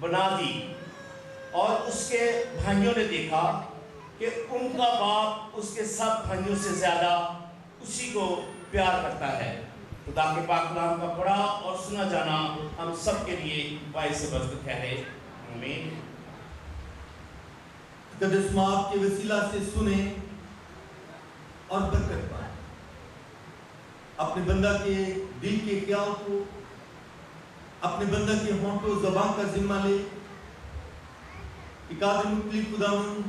بنا دی اور اس کے بھائیوں نے دیکھا کہ ان کا باپ اس کے سب بھائیوں سے زیادہ اسی کو پیار کرتا ہے۔ خدا کے پاک کلام کا پڑھا اور سنا جانا ہم سب کے لیے باعث برکت ہے۔ آمین۔ مقدس ماں کے وسیلہ سے سنیں اور برکت پائیں۔ اپنے بندہ کے دل کے خیال کو، اپنے بندہ کے ہونٹوں زبان کا ذمہ لے۔ ایک آدم مطلب خداوند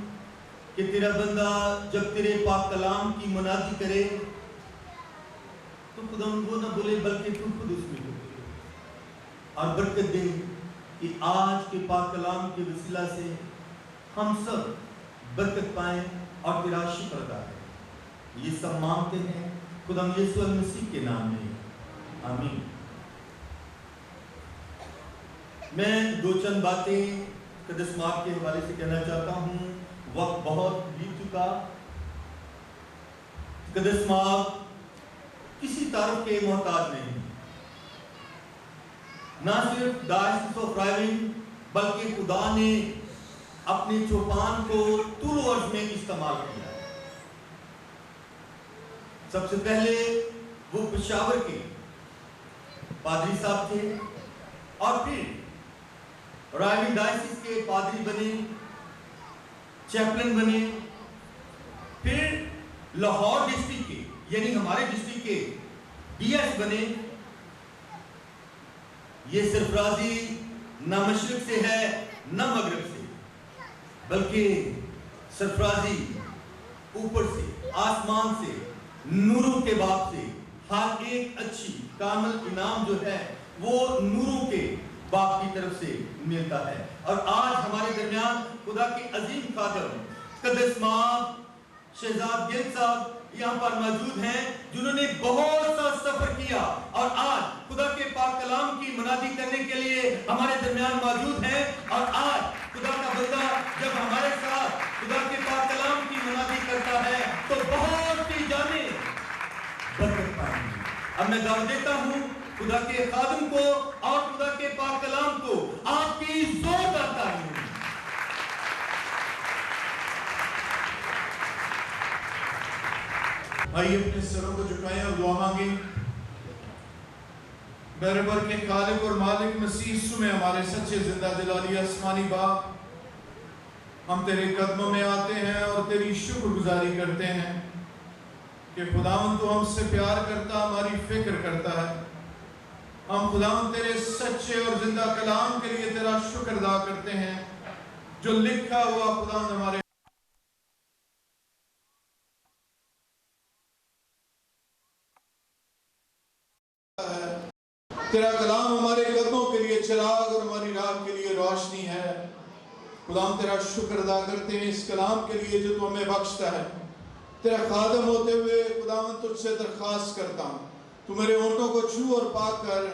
کہ تیرا بندہ جب تیرے پاک کلام کی منادی کرے تو خداوند وہ نہ بولے بلکہ تو خود اس میں بولے، اور برکت دے کہ آج کے پاک کلام کے وسیلہ سے ہم سب برکت پائیں اور تیرا شکر ادا کریں۔ یہ سب مانگتے ہیں خداوند یسوع المسیح کے نام میں، آمین۔ میں دو چند باتیں مقدس ماں کے حوالے سے کہنا چاہتا ہوں، وقت بہت بیت چکا۔ مقدس ماں کسی تعارف کے محتاج نہیں، نہ صرف ڈائسس آف رائیونگ بلکہ خدا نے اپنے چوپان کو طول و عرض میں استعمال کیا۔ سب سے پہلے وہ پشاور کے پادری صاحب تھے اور پھر رائیونگ ڈائسس کے پادری بنے، چیپلن بنے، پھر لاہور ڈسٹرکٹ کے یعنی ہمارے ڈسٹرکٹ کے ڈی ایس بنے۔ یہ سرفرازی نہ مشرق سے ہے نہ مغرب سے، بلکہ سرفرازی اوپر سے، آسمان سے، نوروں کے باپ سے۔ ہر ایک اچھی کامل انعام جو ہے وہ نوروں کے باپ کی طرف سے ملتا ہے۔ اور آج ہمارے درمیان خدا کے عظیم خادم مقدس ماں شہزاد گل صاحب یہاں پر موجود ہیں، جنہوں نے بہت سا سفر کیا اور آج خدا کے پاک کلام کی منادی کرنے کے لیے ہمارے درمیان موجود ہیں۔ اور آج خدا کا بندہ جب ہمارے ساتھ خدا کے پاک کلام کی منادی کرتا ہے تو بہت سی جانیں برکت پائیں گی۔ اب میں دعوت دیتا ہوں خدا کے خادم کو اور خدا کے پاک کلام کو آپ کی زوردار تعریف۔ آئیے اپنے سروں کو جھکائیں اور دعا مانگیں۔ بہربر کے خالق اور مالک مسیح یسوع میں ہمارے سچے زندہ دل علی آسمانی باپ، ہم تیرے قدموں میں آتے ہیں اور تیری شکر گزاری کرتے ہیں کہ خداوند تو ہم سے پیار کرتا، ہماری فکر کرتا ہے۔ ہم خداوند تیرے سچے اور زندہ کلام کے لیے تیرا شکر ادا کرتے ہیں جو لکھا ہوا خداوند ہمارے تیرا کلام ہمارے قدموں کے لیے چراغ اور ہماری راہ کے لیے روشنی ہے۔ خداوند تیرا شکر ادا کرتے ہیں اس کلام کے لیے جو تو ہمیں بخشتا ہے۔ تیرا خادم ہوتے ہوئے خداوند تجھ سے درخواست کرتا ہوں، تو میرے ہونٹوں کو چھو اور پاک کر،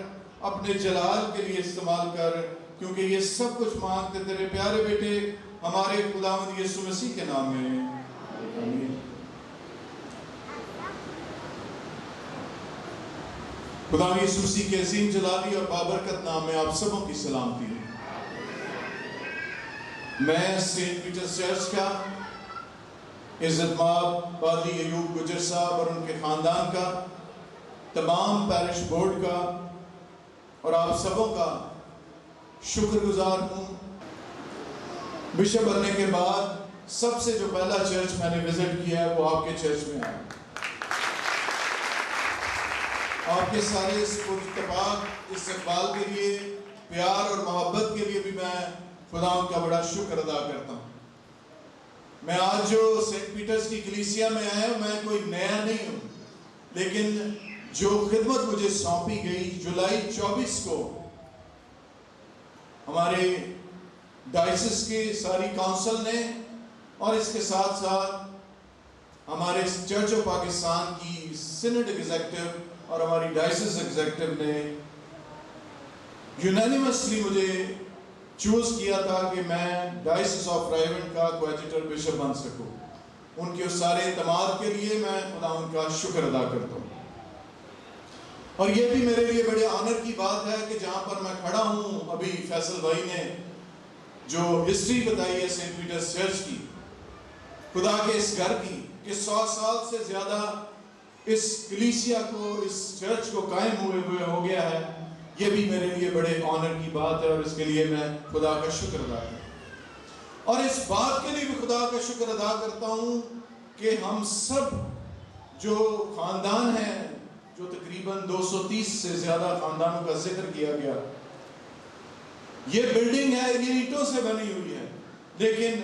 اپنے جلال کے لیے استعمال کر، کیونکہ یہ سب کچھ مانگتے تیرے پیارے بیٹے ہمارے خداوند یسوع مسیح کے نام میں، آمین۔ خداوند یسوع مسیح کے عظیم جلالی اور بابرکت نام میں آپ سبوں کی سلامتی ہے۔ میں سینٹ پیٹرز چرچ کا عزت مآب پادری ایوب گجر صاحب اور ان کے خاندان کا، تمام پیرش بورڈ کا اور آپ سبوں کا شکر گزار ہوں۔ بشپ بننے کے بعد سب سے جو پہلا چرچ میں نے وزٹ کیا ہے وہ آپ کے چرچ میں ہے۔ آپ کے سارے اس اتفاق استقبال کے لیے، پیار اور محبت کے لیے بھی میں خدا ان کا بڑا شکر ادا کرتا ہوں۔ میں آج جو سینٹ پیٹرز کی کلیسیا میں آیا ہوں، میں کوئی نیا نہیں ہوں، لیکن جو خدمت مجھے سونپی گئی جولائی 24 کو ہمارے ڈائسس کی ساری کونسل نے اور اس کے ساتھ ساتھ ہمارے چرچ آف پاکستان کی سینٹ ایگزیکٹو اور ہماری ڈائسس ایگزیکٹو نے یونینیمسلی مجھے چوز کیا تھا کہ میں ڈائسس آف رائیونڈ کا کوایجیٹر بشپ بن سکوں۔ ان کے اس سارے اعتماد کے لیے میں خدا ان کا شکر ادا کرتا ہوں۔ اور یہ بھی میرے لیے بڑے آنر کی بات ہے کہ جہاں پر میں کھڑا ہوں، ابھی فیصل بھائی نے جو ہسٹری بتائی ہے سینٹ پیٹرز چرچ کی، خدا کے اس گھر کی، کہ 100 سال سے زیادہ اس کلیسیا کو، اس چرچ کو قائم ہوئے ہو گیا ہے، یہ بھی میرے لیے بڑے آنر کی بات ہے، اور اس کے لیے میں خدا کا شکر ادا کرتا ہوں۔ اور اس بات کے لیے بھی خدا کا شکر ادا کرتا ہوں کہ ہم سب جو خاندان ہیں، جو تقریباً 230 سے زیادہ خاندانوں کا ذکر کیا گیا، یہ بلڈنگ ہے، یہ اینٹوں سے بنی ہوئی ہے، لیکن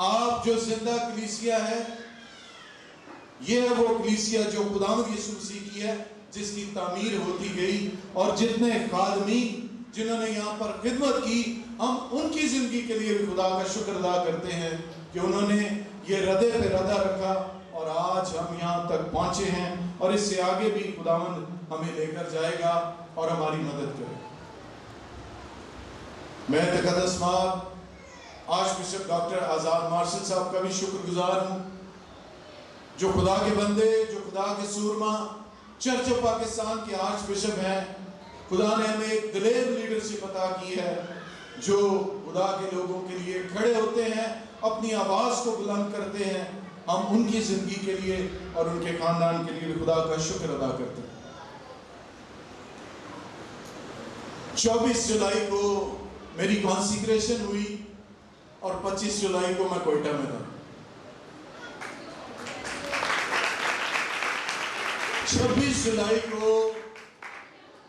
آپ جو زندہ کلیسیا ہے، یہ ہے وہ کلیسیا جو خداوند یسوع مسیح کی ہے، جس کی تعمیر ہوتی گئی، اور جتنے خادمین جنہوں نے یہاں پر خدمت کی، ہم ان کی زندگی کے لیے بھی خدا کا شکر ادا کرتے ہیں کہ انہوں نے یہ ردے پہ ردہ رکھا، اور آج ہم یہاں تک پہنچے ہیں، اور اس سے آگے بھی خداوند ہمیں لے کر جائے گا اور ہماری مدد کرے۔ میں تقدس ماب آرچ بشپ ڈاکٹر آزاد مارشل صاحب کا بھی شکر گزار ہوں، جو خدا کے بندے، جو خدا کے سورما، چرچ آف پاکستان کے آرچ بشپ ہیں۔ خدا نے ہمیں ایک دلیر لیڈرشپ عطا کی ہے، جو خدا کے لوگوں کے لیے کھڑے ہوتے ہیں، اپنی آواز کو بلند کرتے ہیں۔ ہم ان کی زندگی کے لیے اور ان کے خاندان کے لیے بھی خدا کا شکر ادا کرتے ہیں۔ 24 جولائی کو میری کانسیکریشن ہوئی، اور 25 جولائی کو میں کوئٹہ میں تھا۔ 26 جولائی کو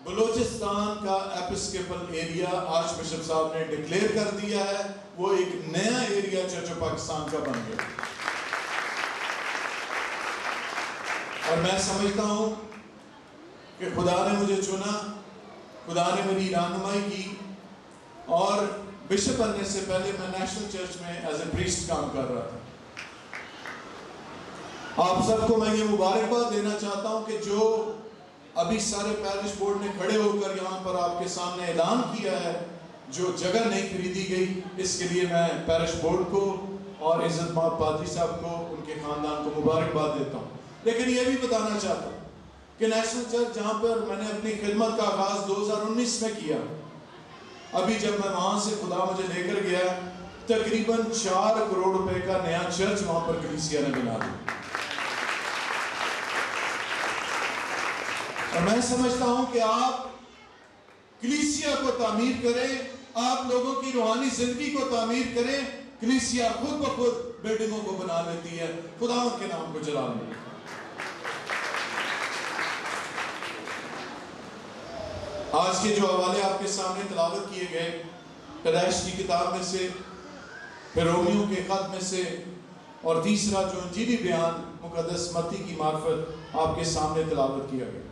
بلوچستان کا ایپسکیپل ایریا آرچ بشپ صاحب نے ڈکلیئر کر دیا ہے، وہ ایک نیا ایریا چرچ آف پاکستان کا بن گیا۔ اور میں سمجھتا ہوں کہ خدا نے مجھے چنا، خدا نے میری رہنمائی کی، اور بشپ بننے سے پہلے میں نیشنل چرچ میں ایز اے پریسٹ کام کر رہا تھا۔ آپ سب کو میں یہ مبارکباد دینا چاہتا ہوں کہ جو ابھی سارے پیرش بورڈ نے کھڑے ہو کر یہاں پر آپ کے سامنے اعلان کیا ہے، جو جگہ نہیں خریدی گئی، اس کے لیے میں پیرش بورڈ کو اور عزت مآب پادری صاحب کو، ان کے خاندان کو مبارکباد دیتا ہوں۔ لیکن یہ بھی بتانا چاہتا ہوں کہ نیشنل چرچ جہاں پر میں نے اپنی خدمت کا آغاز 2019 میں کیا، ابھی جب میں وہاں سے خدا مجھے لے کر گیا، تقریباً 4 کروڑ روپے کا نیا چرچ وہاں پر کلیسیا نے بنا دیا۔ اور میں سمجھتا ہوں کہ آپ کلیسیا کو تعمیر کریں، آپ لوگوں کی روحانی زندگی کو تعمیر کریں، کلیسیا خود بخود بلڈنگوں کو بنا لیتی ہے۔ خداوند کے نام کو جلال دیں۔ آج کے جو حوالے آپ کے سامنے تلاوت کیے گئے، پیدائش کی کتاب میں سے، پھر رومیوں کے خط میں سے، اور تیسرا جو انجیلی بیان مقدس متی کی معرفت آپ کے سامنے تلاوت کیا گیا۔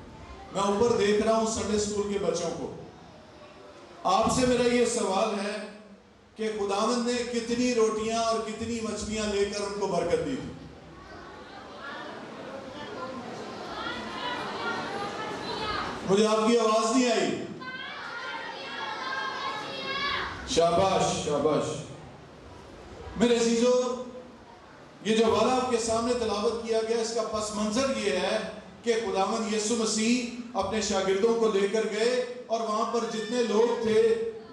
میں اوپر دیکھ رہا ہوں سنڈے اسکول کے بچوں کو۔ آپ سے میرا یہ سوال ہے کہ خداوند نے کتنی روٹیاں اور کتنی مچھلیاں لے کر ان کو برکت دی تھی؟ مجھے آپ کی آواز نہیں آئی۔ شاباش شاباش۔ میرے عزیزو، یہ جو حوالہ آپ کے سامنے تلاوت کیا گیا، اس کا پس منظر یہ ہے کہ خداوند یسوع مسیح اپنے شاگردوں کو لے کر گئے، اور وہاں پر جتنے لوگ تھے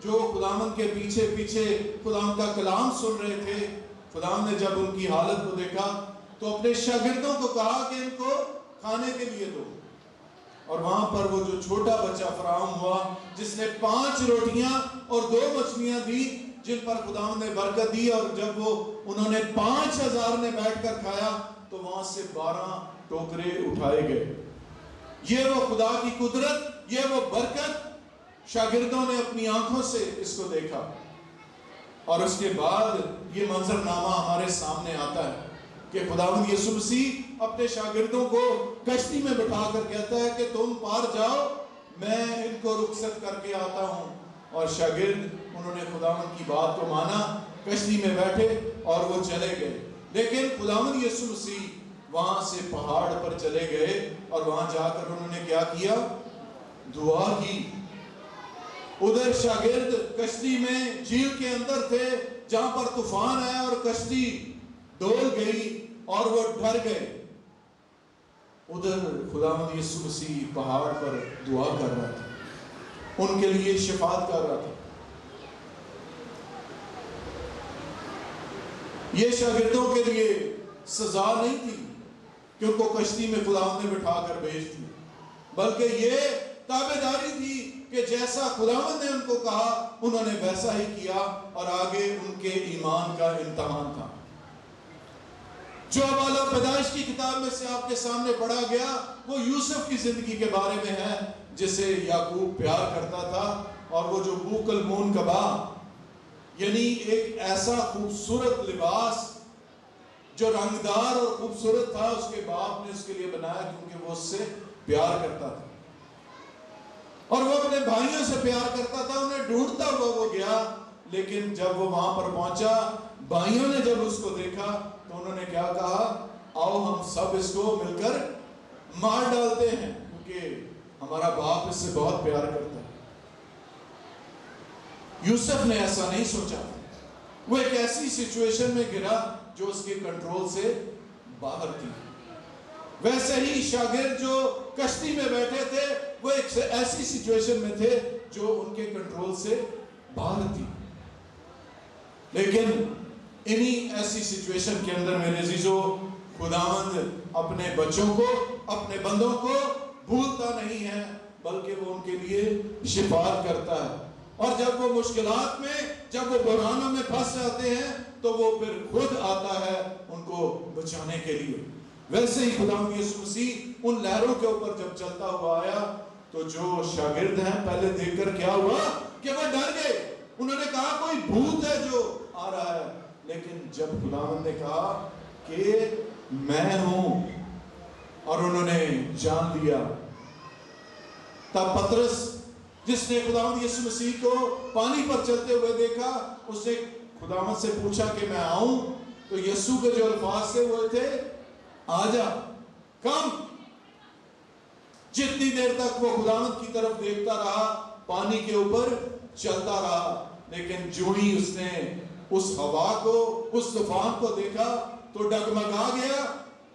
جو خداوند کے پیچھے پیچھے خداوند کا کلام سن رہے تھے، خداوند نے جب ان کی حالت کو دیکھا تو اپنے شاگردوں کو کہا کہ ان کو کھانے کے لیے دو۔ اور وہاں پر وہ جو چھوٹا بچہ فراہم ہوا، جس نے 5 روٹیاں اور 2 مچھلیاں دی، جن پر خداوند نے برکت دی، اور جب انہوں نے 5000 نے بیٹھ کر کھایا تو وہاں سے 12 ٹوکرے اٹھائے گئے۔ یہ وہ خدا کی قدرت، یہ وہ برکت، شاگردوں نے اپنی آنکھوں سے اس کو دیکھا، اور اس کے بعد یہ منظرنامہ ہمارے سامنے آتا ہے کہ خداوند یسوع مسیح اپنے شاگردوں کو کشتی میں بٹھا کر کہتا ہے کہ تم پار جاؤ، میں ان کو رخصت کر کے آتا ہوں۔ اور شاگرد انہوں نے خداوند کی بات کو مانا، کشتی میں بیٹھے اور وہ چلے گئے۔ لیکن خداوند یسوع مسیح وہاں سے پہاڑ پر چلے گئے، اور وہاں جا کر انہوں نے کیا کیا؟ دعا کی۔ ادھر شاگرد کشتی میں جھیل کے اندر تھے، جہاں پر طوفان آیا اور کشتی ڈول گئی اور وہ ڈر گئے۔ ادھر خداوند یسوع مسیح پہاڑ پر دعا کر رہا تھا، ان کے لیے شفاعت کر رہا تھا۔ یہ شاگردوں کے لیے سزا نہیں تھی کہ ان کو کشتی میں خداوند نے بٹھا کر بھیج دیا، بلکہ یہ تابعداری تھی کہ جیسا خداوند نے ان کو کہا انہوں نے ویسا ہی کیا، اور آگے ان کے ایمان کا امتحان تھا۔ جو حوالہ پیدائش کی کتاب میں سے آپ کے سامنے پڑھا گیا وہ یوسف کی زندگی کے بارے میں ہے، جسے یعقوب پیار کرتا تھا، اور وہ جو بوک المون کبا، یعنی ایک ایسا خوبصورت لباس جو رنگدار اور خوبصورت تھا، اس کے باپ نے اس کے لیے بنایا کیونکہ وہ اس سے پیار کرتا تھا، اور وہ اپنے بھائیوں سے پیار کرتا تھا، انہیں ڈھونڈتا ہوا وہ گیا، لیکن جب وہ وہاں پر پہنچا، بھائیوں نے جب اس کو دیکھا تو انہوں نے کیا کہا، آؤ ہم سب اس کو مل کر مار ڈالتے ہیں، کیونکہ ہمارا باپ اس سے بہت پیار کرتا ہے۔ یوسف نے ایسا نہیں سوچا، وہ ایک ایسی سچویشن میں گرا جو اس کے کنٹرول سے باہر تھی۔ ویسے ہی شاگرد جو کشتی میں بیٹھے تھے وہ ایک ایسی سچویشن میں تھے جو ان کے کنٹرول سے باہر تھی، لیکن انہی ایسی سچویشن کے اندر میرے عزیزو خداوند اپنے بچوں کو، اپنے بندوں کو بھولتا نہیں ہے، بلکہ وہ ان کے لیے شفاعت کرتا ہے، اور جب وہ مشکلات میں، جب وہ بحرانوں میں پھنس جاتے ہیں تو وہ پھر خود آتا ہے ان کو بچانے کے لیے۔ ویسے ہی خداوند یسوع مسیح ان لہروں کے اوپر جب چلتا ہوا آیا تو جو شاگرد ہیں پہلے دیکھ کر کیا ہوا کہ وہ ڈر گئے، انہوں نے کہا کوئی بھوت ہے جو آ رہا ہے، لیکن جب خداوند نے کہا کہ میں ہوں اور انہوں نے جان لیا، تب پطرس جس نے خداوند یسوع مسیح کو پانی پر چلتے ہوئے دیکھا، اس نے خداوند سے پوچھا کہ میں آؤں، تو یسوع کے جو الفاظ تھے وہ تھے آجا، کم۔ جتنی دیر تک وہ خداوند کی طرف دیکھتا رہا پانی کے اوپر چلتا رہا، لیکن جو ہی اس نے اس ہوا کو، اس طوفان کو دیکھا تو ڈگمگا گیا،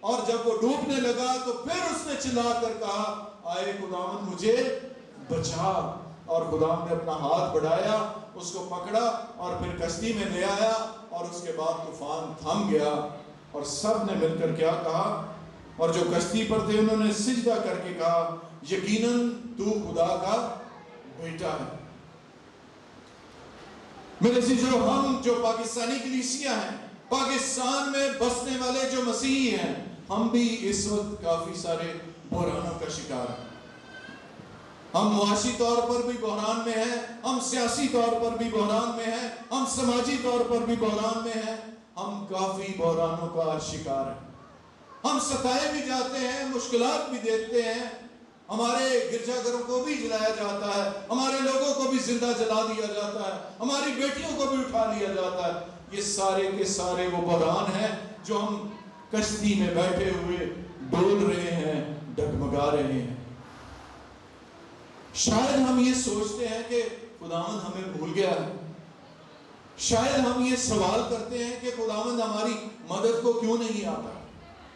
اور جب وہ ڈوبنے لگا تو پھر اس نے چلا کر کہا آئے خداوند مجھے بچا، اور خداوند نے اپنا ہاتھ بڑھایا، اس کو پکڑا اور پھر کشتی میں لے آیا، اور اس کے بعد طوفان تھم گیا، اور سب نے مل کر کیا کہا، اور جو کشتی پر تھے انہوں نے سجدہ کر کے کہا یقیناً تو خدا کا بیٹا ہے۔ میرے عزیزو، ہم جو پاکستانی کلیسیا ہیں، پاکستان میں بسنے والے جو مسیحی ہیں، ہم بھی اس وقت کافی سارے بحرانوں کا شکار ہیں۔ ہم معاشی طور پر بھی بحران میں ہیں، ہم سیاسی طور پر بھی بحران میں ہیں، ہم سماجی طور پر بھی بحران میں ہیں، ہم کافی بحرانوں کا شکار ہیں۔ ہم ستائے بھی جاتے ہیں، مشکلات بھی دیکھتے ہیں، ہمارے گرجا گھروں کو بھی جلایا جاتا ہے، ہمارے لوگوں کو بھی زندہ جلا دیا جاتا ہے، ہماری بیٹیوں کو بھی اٹھا لیا جاتا ہے۔ یہ سارے کے سارے وہ بحران ہیں جو ہم کشتی میں بیٹھے ہوئے ڈول رہے ہیں، ڈگمگا رہے ہیں۔ شاید ہم یہ سوچتے ہیں کہ خداوند ہمیں بھول گیا ہے، شاید ہم یہ سوال کرتے ہیں کہ خداوند ہماری مدد کو کیوں نہیں آتا،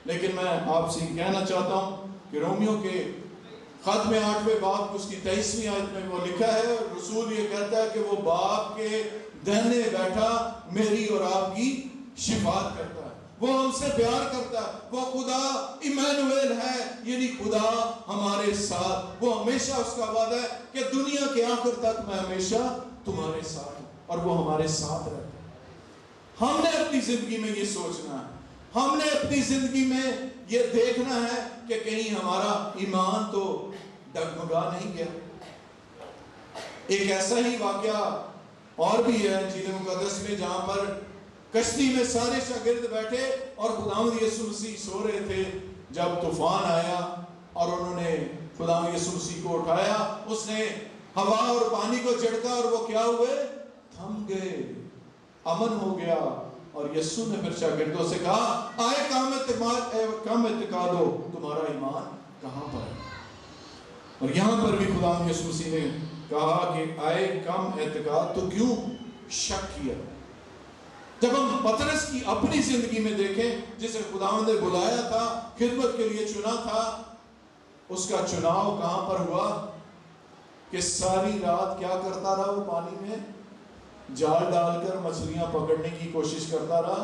لیکن میں آپ سے کہنا چاہتا ہوں کہ رومیو کے خط میں 8ویں باب اس کی 23ویں آیت میں وہ لکھا ہے، رسول یہ کہتا ہے کہ وہ باپ کے دہنے بیٹھا میری اور آپ کی شفاعت کرتا ہے، وہ ہم سے پیار کرتا ہے، وہ خدا ایمانویل ہے، یعنی خدا ہمارے ساتھ۔ وہ ہمیشہ اس کا وعدہ ہے کہ دنیا کے آخر تک میں ہمیشہ تمہارے ساتھ ہوں، اور وہ ہمارے ساتھ رہتا ہے۔ ہم نے اپنی زندگی میں یہ سوچنا ہے، ہم نے اپنی زندگی میں یہ دیکھنا ہے کہ کہیں ہمارا ایمان تو ڈگمگا نہیں گیا۔ ایک ایسا ہی واقعہ اور بھی ہے انجیل مقدس میں، جہاں پر کشتی میں سارے شاگرد بیٹھے اور خداوند یسوع مسیح سو رہے تھے، جب طوفان آیا اور انہوں نے خداوند یسوع مسیح کو اٹھایا، اس نے ہوا اور پانی کو جھڑکا اور وہ کیا ہوئے؟ تھم گئے، امن ہو گیا۔ اور یسوع نے پھر شاگردوں سے کہا آئے کم اعتقادو، تمہارا ایمان کہاں پر ہے؟ اور یہاں پر بھی خداوند یسوع مسیح نے کہا کہ آئے کم اعتقاد، تو کیوں شک کیا؟ جب ہم پطرس کی اپنی زندگی میں دیکھیں، جسے خداوند نے بلایا تھا، خدمت کے لیے چنا تھا، اس کا چناؤ کہاں پر ہوا کہ ساری رات کیا کرتا رہا؟ وہ پانی میں جال ڈال کر مچھلیاں پکڑنے کی کوشش کرتا رہا،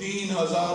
3000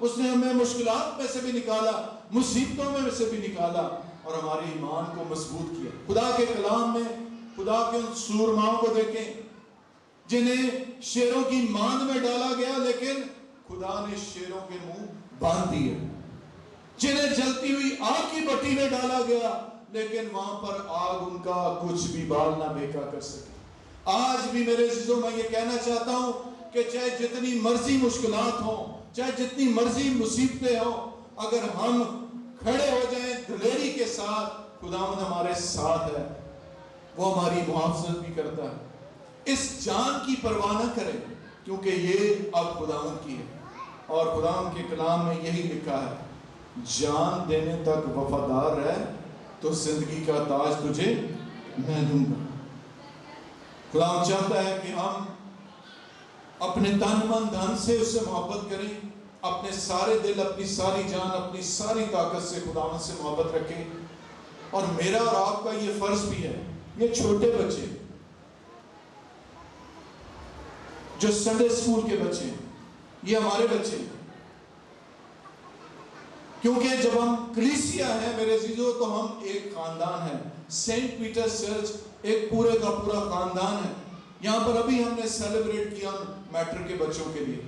اس نے ہمیں مشکلات میں سے بھی نکالا، مصیبتوں میں سے بھی نکالا اور ہمارے ایمان کو مضبوط کیا۔ خدا کے کلام میں خدا کے ان سورماؤں کو دیکھیں جنہیں شیروں کی ماند میں ڈالا گیا لیکن خدا نے شیروں کے منہ باندھ دیے، جنہیں جلتی ہوئی آگ کی بٹی میں ڈالا گیا لیکن وہاں پر آگ ان کا کچھ بھی بال نہ بیکا کر سکے۔ آج بھی میرے عزیزوں میں یہ کہنا چاہتا ہوں کہ چاہے جتنی مرضی مشکلات ہوں، چاہے جتنی مرضی مصیبتیں ہوں، اگر ہم کھڑے ہو جائیں دلیری کے ساتھ، خداوند ہمارے ساتھ ہے، وہ ہماری محافظت بھی کرتا ہے۔ اس جان کی پرواہ نہ کریں کیونکہ یہ اب خداوند کی ہے، اور خداوند کے کلام میں یہی لکھا ہے، جان دینے تک وفادار رہ تو زندگی کا تاج تجھے میں دوں گا۔ خداوند چاہتا ہے کہ ہم اپنے تن من دھن سے اس سے محبت کریں، اپنے سارے دل، اپنی ساری جان، اپنی ساری طاقت سے خداوند سے محبت رکھیں۔ اور میرا اور آپ کا یہ فرض بھی ہے، یہ چھوٹے بچے جو سنڈے اسکول کے بچے ہیں، یہ ہمارے بچے ہیں، کیونکہ جب ہم کلیسیا ہیں میرے عزیزو تو ہم ایک خاندان ہیں۔ سینٹ پیٹرز چرچ ایک پورے کا پورا خاندان ہے۔ یہاں پر ابھی ہم نے سیلیبریٹ کیا میٹرک کے بچوں کے لیے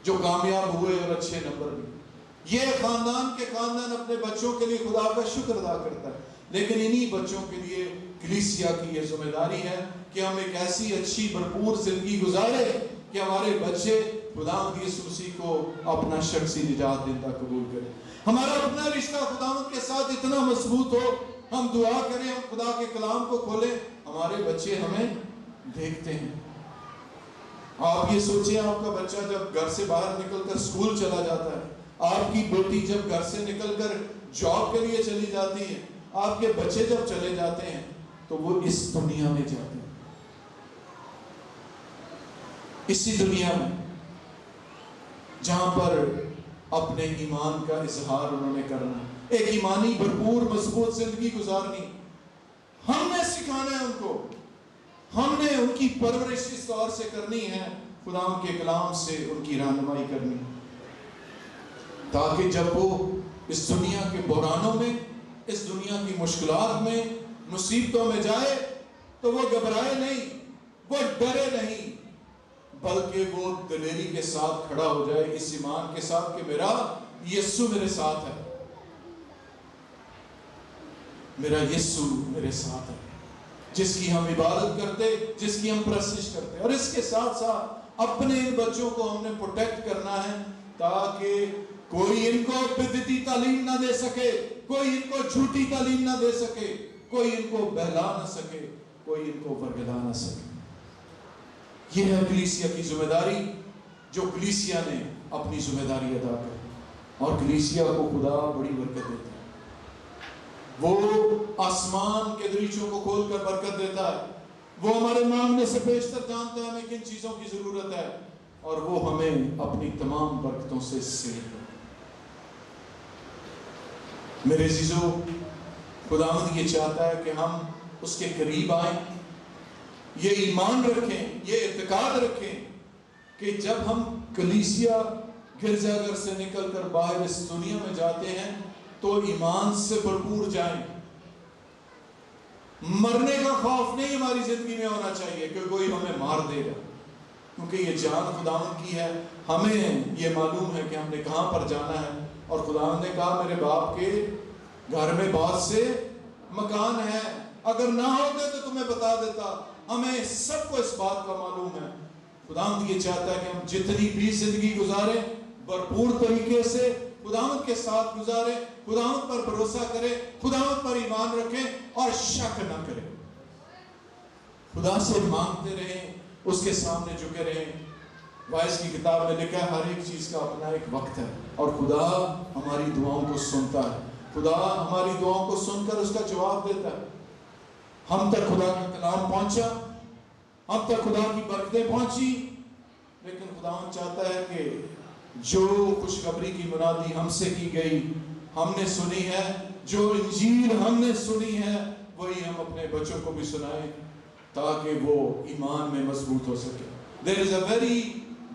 جو کامیاب ہوئے اور اچھے نمبر بھی۔ یہ خاندان کے خاندان اپنے بچوں کے لیے خدا کا شکر ادا کرتا ہے، لیکن انہی بچوں کے لیے کلیسیا کی یہ ذمہ داری ہے کہ ہم ایک ایسی اچھی بھرپور زندگی گزارے کہ ہمارے بچے خداوند یسوع مسیح کو اپنا شخصی نجات دہندہ قبول کریں۔ ہمارا اپنا رشتہ خداوند کے ساتھ اتنا مضبوط ہو، ہم دعا کریں، ہم خدا کے کلام کو کھولیں، ہمارے بچے ہمیں دیکھتے ہیں۔ آپ یہ سوچیں، آپ کا بچہ جب گھر سے باہر نکل کر اسکول چلا جاتا ہے، آپ کی بیٹی جب گھر سے نکل کر جاب کے لیے چلی جاتی ہے، آپ کے بچے جب چلے جاتے ہیں تو وہ اس دنیا میں جاتے ہیں، اسی دنیا میں جہاں پر اپنے ایمان کا اظہار انہوں نے کرنا ہے، ایک ایمانی بھرپور مضبوط زندگی گزارنی۔ ہم نے سکھانا ہے ان کو، ہم نے ان کی پرورش اس طور سے کرنی ہے، خدا کے کلام سے ان کی رہنمائی کرنی، تاکہ جب وہ اس دنیا کے بحرانوں میں، اس دنیا کی مشکلات میں، مصیبتوں میں جائے تو وہ گھبرائے نہیں، وہ ڈرے نہیں، بلکہ وہ دلیری کے ساتھ کھڑا ہو جائے اس ایمان کے ساتھ کہ میرا یسوع میرے ساتھ ہے، میرا یسوع میرے ساتھ ہے، جس کی ہم عبادت کرتے، جس کی ہم پرستش کرتے۔ اور اس کے ساتھ ساتھ اپنے ان بچوں کو ہم نے پروٹیکٹ کرنا ہے تاکہ کوئی ان کو بدعتی تعلیم نہ دے سکے، کوئی ان کو جھوٹی تعلیم نہ دے سکے، کوئی ان کو بہلا نہ سکے، کوئی ان کو ورگلا نہ سکے۔ یہ ہے کلیسیا کی ذمہ داری جو کلیسیا نے اپنی ذمہ داری ادا کی، اور کلیسیا کو خدا بڑی برکت دیتا ہے۔ وہ آسمان کے دریچوں کو کھول کر برکت دیتا ہے، وہ ہمارے مانگنے سے بیشتر جانتا ہے ہمیں کن چیزوں کی ضرورت ہے، اور وہ ہمیں اپنی تمام برکتوں سے سیر کرتا ہے۔ میرے عزیزو، خداوند یہ چاہتا ہے کہ ہم اس کے قریب آئیں، یہ ایمان رکھیں، یہ اعتقاد رکھیں کہ جب ہم کلیسیا گرجا گھر سے نکل کر باہر اس دنیا میں جاتے ہیں تو ایمان سے بھرپور جائیں۔ مرنے کا خوف نہیں ہماری زندگی میں ہونا چاہیے کہ کوئی ہمیں مار دے گا، کیونکہ یہ جان خداوند کی ہے، ہمیں یہ معلوم ہے کہ ہم نے کہاں پر جانا ہے، اور خداوند نے کہا میرے باپ کے گھر میں بہت سے مکان ہیں، اگر نہ ہوتے تو تمہیں بتا دیتا۔ ہمیں سب کو اس بات کا معلوم ہے۔ خداوند یہ چاہتا ہے کہ ہم جتنی بھی زندگی گزاریں بھرپور طریقے سے خداوند کے ساتھ گزاریں، خداوند پر بھروسہ کریں، خداوند پر ایمان رکھیں اور شک نہ کریں، خدا سے مانگتے رہیں، اس کے سامنے جھکے رہیں۔ وائس کی کتاب میں لکھا ہے ہر ایک چیز کا اپنا ایک وقت ہے، اور خدا ہماری دعاؤں کو سنتا ہے، خدا ہماری دعاؤں کو سن کر اس کا جواب دیتا ہے۔ ہم تک خدا کا کلام پہنچا، ہم تک خدا کی برکتیں پہنچی، لیکن خداوند چاہتا ہے کہ جو خوشخبری کی منادی ہم سے کی گئی، ہم نے سنی ہے، جو انجیل ہم نے سنی ہے، وہی ہم اپنے بچوں کو بھی سنائیں تاکہ وہ ایمان میں مضبوط ہو سکے۔ There is a very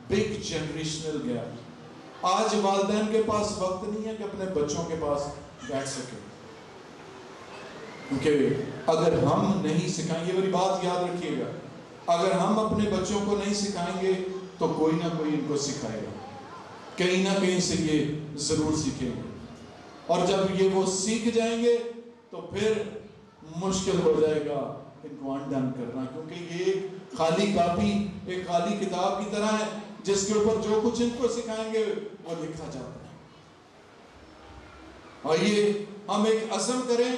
big generational gap. آج والدین کے پاس وقت نہیں ہے کہ اپنے بچوں کے پاس بیٹھ سکے، کیونکہ اگر ہم نہیں سکھائیں گے، میری بات یاد رکھیے گا، اگر ہم اپنے بچوں کو نہیں سکھائیں گے تو کوئی نہ کوئی ان کو سکھائے گا، کہیں نہ کہیں سے یہ ضرور سیکھیں گے، اور جب یہ وہ سیکھ جائیں گے تو پھر مشکل ہو جائے گا ان کو انڈن کرنا، کیونکہ یہ ایک خالی کاپی، ایک خالی کتاب کی طرح ہے جس کے اوپر جو کچھ ان کو سکھائیں گے وہ لکھا جاتا ہے۔ آئیے ہم ایک عزم کریں،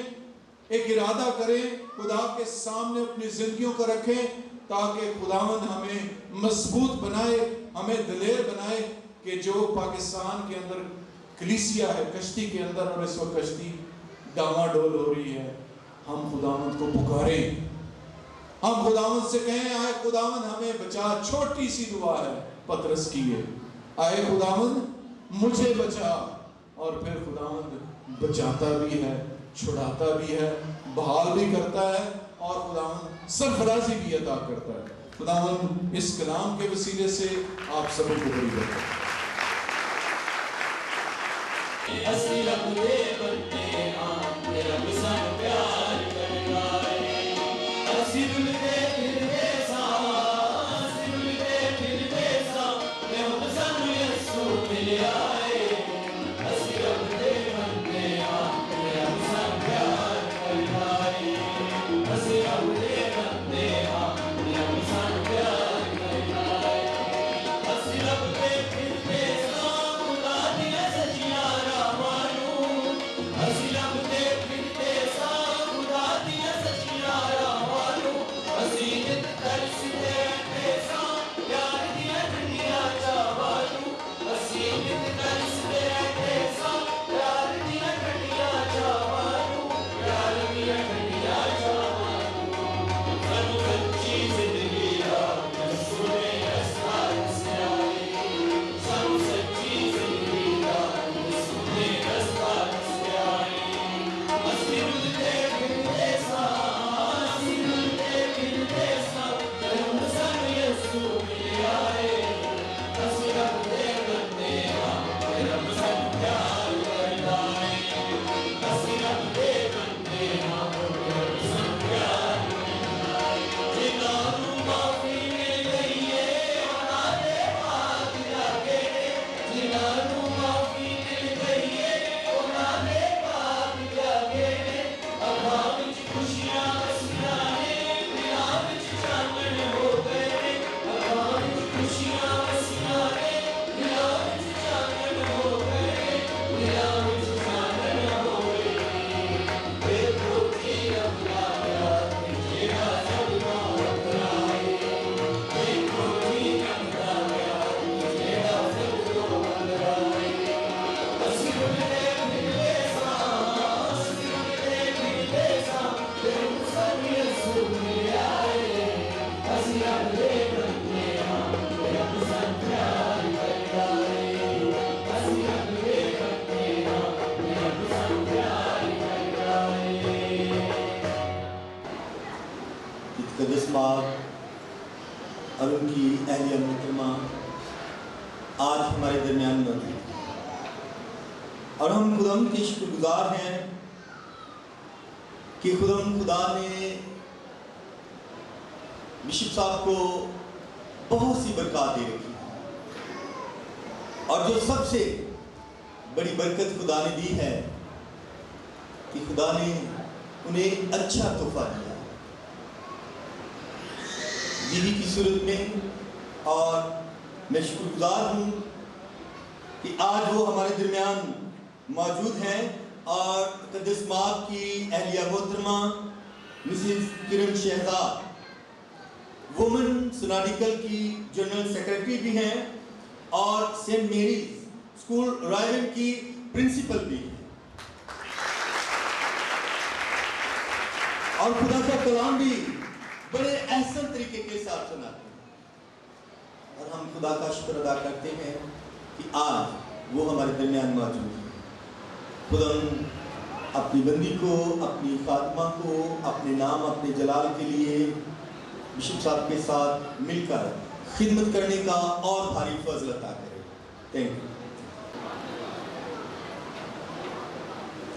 ایک ارادہ کریں، خدا کے سامنے اپنی زندگیوں کو رکھیں تاکہ خداوند ہمیں مضبوط بنائے، ہمیں دلیر بنائے کہ جو پاکستان کے اندر کلیسیا ہے، کشتی کے اندر، اور اس وقت کشتی ڈاواں ڈول ہو رہی ہے، ہم خداوند کو پکاریں، ہم خداوند سے کہیں آئے خداوند ہمیں بچا۔ چھوٹی سی دعا ہے پطرس کی ہے، آئے خداوند مجھے بچا، اور پھر خداوند بچاتا بھی ہے، چھڑاتا بھی ہے، بحال بھی کرتا ہے، اور خداوند سرفرازی بھی عطا کرتا ہے۔ خداوند اس کلام کے وسیلے سے آپ سب کو بڑی برکت۔ اسی رب دے بندے ہاں میرا بسان پیار کرنا ہے، اسی رلتے پھرتے سا، اسی رلتے پھرتے سا، میں ہوں بسان یسو ملے آئے، اسی رب دے بندے ہاں میرا بسان پیار کرنا ہے، اسی رب دے بندے ہاں میرا بسان پیار کرنا ہے، اسی رب دے پھرتے سا، خدا دیا سچیاں اسی رب دے پھرتے سا، خدا دیا سچیاں راہوالوں، اسی نت ترستے رہتے سا، پیار دیا ٹھنڈیاں چاوالوں، اسی نت ترستے رہتے سا، پیار دیا ٹھنڈیاں چاوالوں، پیار دیا ٹھنڈیاں چاوالوں، سانو سچی زندگی دا یسوع نے رستہ دسیا ہے، سانو سچی زندگی دا یسوع نے رستہ دسیا ہے، اسی رلتے پھرتے سا، اسی رلتے پھرتے سا، ہم سانو یسوع ملے آئے، اسی رب دے بندے ہاں رب سانو پیار کردا ہے، اسی رب دے بندے ہاں رب سانو پیار کردا ہے، جنہاں نوں معافی مل گئی ہے انہاں دے پاک جاگے نے، جنہاں نوں معافی مل گئی ہے انہاں دے پاک جاگے نے، اکھاں وچ خوشیاں وسیاں نے، دلاں وچ چانن ہو گئے نے، اکھاں وچ خوشیاں وسیاں نے، دلاں وچ چانن ہو گئے نے، دلاں وچ چانن ہو گئے نے، دیکھو جی رب دا پیار جیڑا سب نوں وکھرا ہے، دیکھو جی رب دا پیار جیڑا سب نوں وکھرا ہے، اسی رلتے پھرتے سا، اسی رلتے پھرتے سا، ہم سانو یسوع ملے آئے، اسی رب دے بندے ہاں رب سانو پیار کردا ہے، اسی رب دے بندے ہاں رب سانو پیار کردا ہے۔ مقدس ماں اور ان کی اہلیہ محترمہ آج ہمارے درمیان موجود ہیں، اور ہم خداوند کے شکر گزار ہیں کہ خدا نے بشپ صاحب کو بہت سی برکات دے رکھی، اور جو سب سے بڑی برکت خدا نے دی ہے کہ خدا نے انہیں اچھا تحفہ دیا بیوی کی صورت میں، اور میں شکر گزار ہوں کہ آج وہ ہمارے درمیان موجود ہیں، اور مقدس ماں کی اہلیہ محترمہ مسز کرن شہزاد وومن سناڈیکل کی جنرل سیکرٹری بھی ہیں، اور سینٹ میریز اسکول رائل کی پرنسپل بھی ہیں، اور خدا کا کلام بھی بڑے احسن طریقے کے ساتھ سناتے ہیں، اور ہم خدا کا شکر ادا کرتے ہیں کہ آج وہ ہمارے درمیان موجود ہیں۔ خدا اپنی بندی کو، اپنی خادمہ کو، اپنے نام، اپنے جلال کے لیے بشپ صاحب کے ساتھ مل کر خدمت کرنے کا اور بھاری فضل عطا کرے۔ Thank you.